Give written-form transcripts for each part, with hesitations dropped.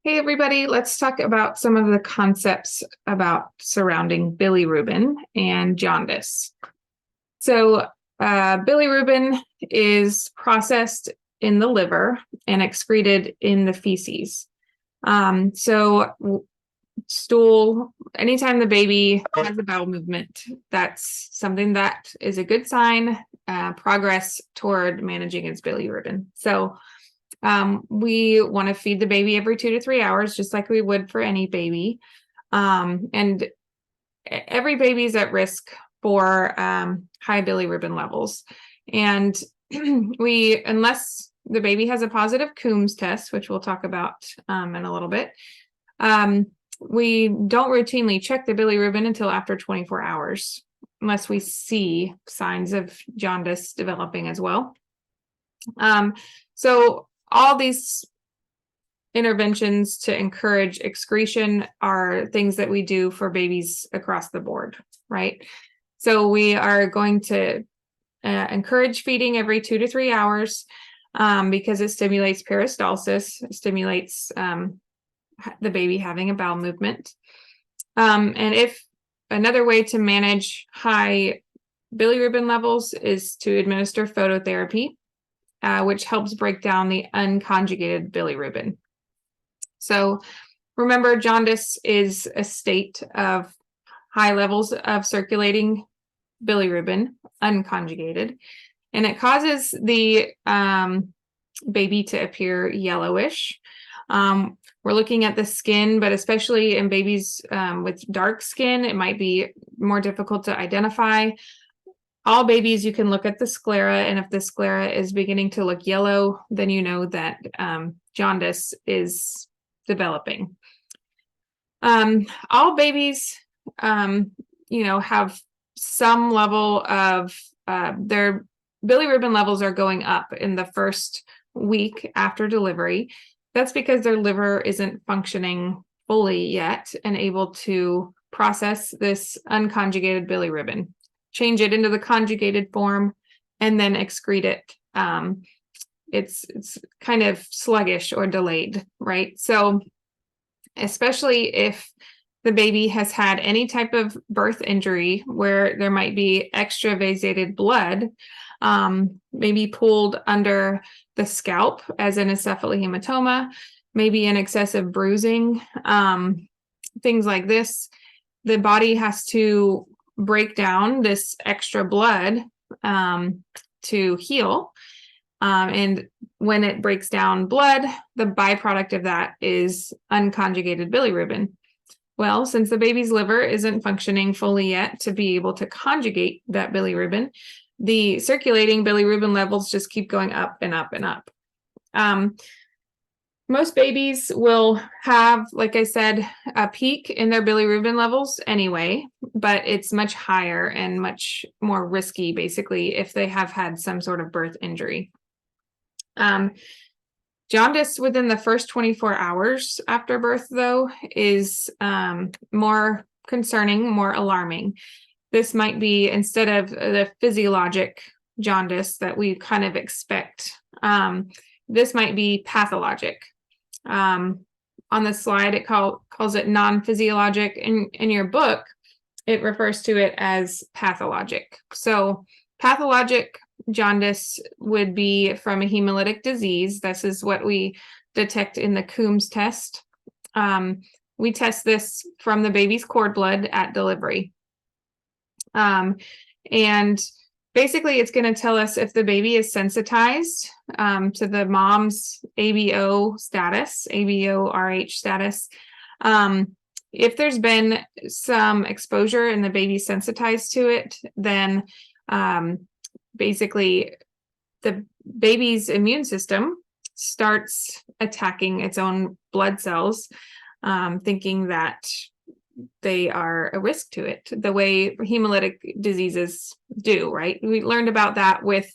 Hey everybody, let's talk about some of the concepts about surrounding bilirubin and jaundice. So, bilirubin is processed in the liver and excreted in the feces. Stool, anytime the baby has a bowel movement, that's something that is a good sign, progress toward managing its bilirubin. We want to feed the baby every 2 to 3 hours, just like we would for any baby. And every baby is at risk for high bilirubin levels. And unless the baby has a positive Coombs test, which we'll talk about in a little bit, we don't routinely check the bilirubin until after 24 hours, unless we see signs of jaundice developing as well. So all these interventions to encourage excretion are things that we do for babies across the board, right? So we are going to encourage feeding every 2 to 3 hours because it stimulates peristalsis, stimulates the baby having a bowel movement. And if another way to manage high bilirubin levels is to administer phototherapy, which helps break down the unconjugated bilirubin. So remember, jaundice is a state of high levels of circulating bilirubin, unconjugated, and it causes the baby to appear yellowish. We're looking at the skin, but especially in babies with dark skin, it might be more difficult to identify. All babies, you can look at the sclera, and if the sclera is beginning to look yellow, then you know that jaundice is developing. All babies, have some level of their bilirubin levels are going up in the first week after delivery. That's because their liver isn't functioning fully yet and able to process this unconjugated bilirubin, change it into the conjugated form, and then excrete it. It's kind of sluggish or delayed, right? So especially if the baby has had any type of birth injury where there might be extravasated blood, maybe pooled under the scalp as an encephalohematoma, maybe an excessive bruising, things like this, the body has to break down this extra blood to heal. And when it breaks down blood, the byproduct of that is unconjugated bilirubin. Well, since the baby's liver isn't functioning fully yet to be able to conjugate that bilirubin, the circulating bilirubin levels just keep going up and up and up. Most babies will have, like I said, a peak in their bilirubin levels anyway, but it's much higher and much more risky, basically, if they have had some sort of birth injury. Jaundice within the first 24 hours after birth, though, is more concerning, more alarming. This might be, instead of the physiologic jaundice that we kind of expect, this might be pathologic. On the slide, it calls it non-physiologic. In your book, it refers to it as pathologic. So pathologic jaundice would be from a hemolytic disease. This is what we detect in the Coombs test. We test this from the baby's cord blood at delivery. And basically, it's going to tell us if the baby is sensitized to the mom's ABO status, ABO-RH status. If there's been some exposure and the baby's sensitized to it, then basically the baby's immune system starts attacking its own blood cells, thinking that they are a risk to it, the way hemolytic diseases do, right? We learned about that with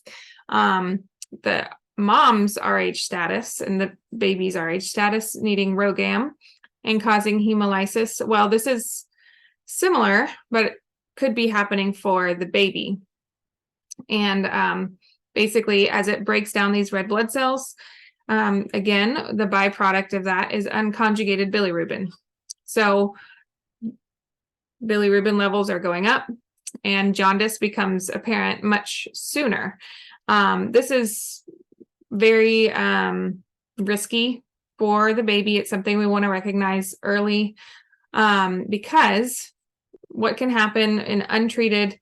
the mom's RH status and the baby's RH status needing RhoGAM and causing hemolysis. Well, this is similar, but it could be happening for the baby. And basically, as it breaks down these red blood cells, Again, the byproduct of that is unconjugated bilirubin. So bilirubin levels are going up and jaundice becomes apparent much sooner. This is very risky for the baby. It's something we want to recognize early because what can happen in untreated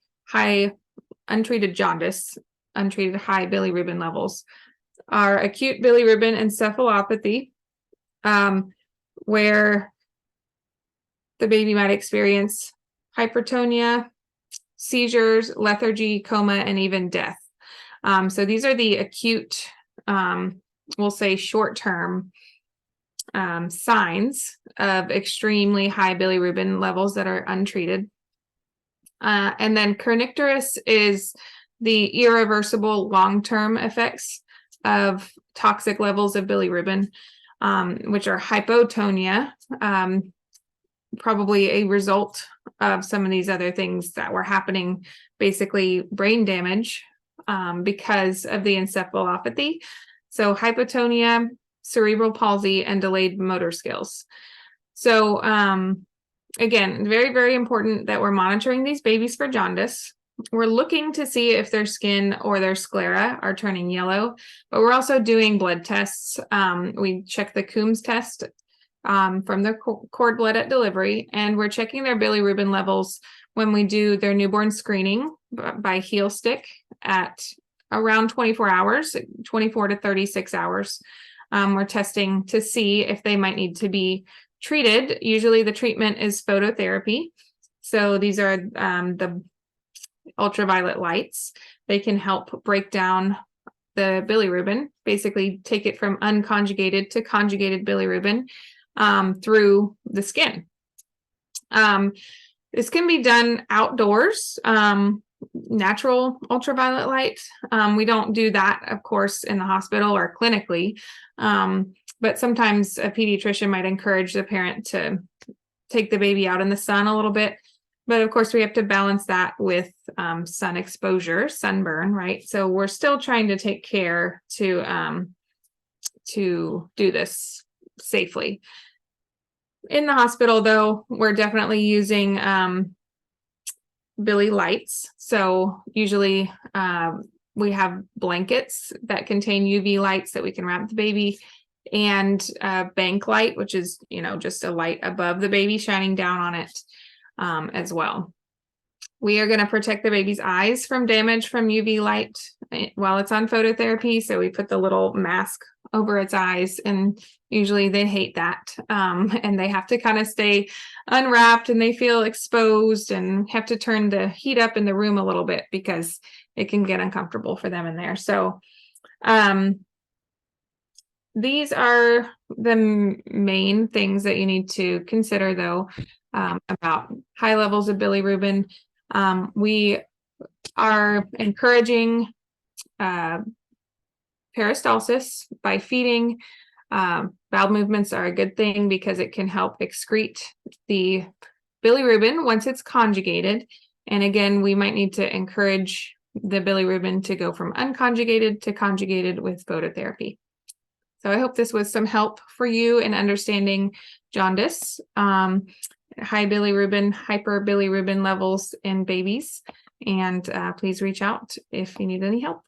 jaundice, untreated high bilirubin levels, are acute bilirubin encephalopathy, where the baby might experience hypertonia, seizures, lethargy, coma, and even death. So these are the acute, we'll say short-term signs of extremely high bilirubin levels that are untreated. And then kernicterus is the irreversible long-term effects of toxic levels of bilirubin, which are hypotonia, probably a result of some of these other things that were happening, basically brain damage because of the encephalopathy. So hypotonia, cerebral palsy, and delayed motor skills. So again, very, very important that we're monitoring these babies for jaundice. We're looking to see if their skin or their sclera are turning yellow, but we're also doing blood tests. We check the Coombs test from the cord blood at delivery, and we're checking their bilirubin levels when we do their newborn screening by heel stick at around 24 hours, 24 to 36 hours. We're testing to see if they might need to be treated. Usually the treatment is phototherapy. So these are the ultraviolet lights. They can help break down the bilirubin, basically take it from unconjugated to conjugated bilirubin through the skin. This can be done outdoors, natural ultraviolet light. We don't do that, of course, in the hospital or clinically, but sometimes a pediatrician might encourage the parent to take the baby out in the sun a little bit. But of course, we have to balance that with sun exposure, sunburn, right? So we're still trying to take care to do this safely. In the hospital, though, we're definitely using Billy lights. So usually we have blankets that contain UV lights that we can wrap the baby, and bank light, which is, just a light above the baby shining down on it as well. We are going to protect the baby's eyes from damage from UV light while it's on phototherapy. So we put the little mask over its eyes, and usually they hate that. And they have to kind of stay unwrapped, and they feel exposed and have to turn the heat up in the room a little bit because it can get uncomfortable for them in there. So these are the main things that you need to consider, though, about high levels of bilirubin. We are encouraging peristalsis by feeding. Bowel movements are a good thing because it can help excrete the bilirubin once it's conjugated. And again, we might need to encourage the bilirubin to go from unconjugated to conjugated with phototherapy. So I hope this was some help for you in understanding jaundice, high bilirubin, hyperbilirubin levels in babies. And please reach out if you need any help.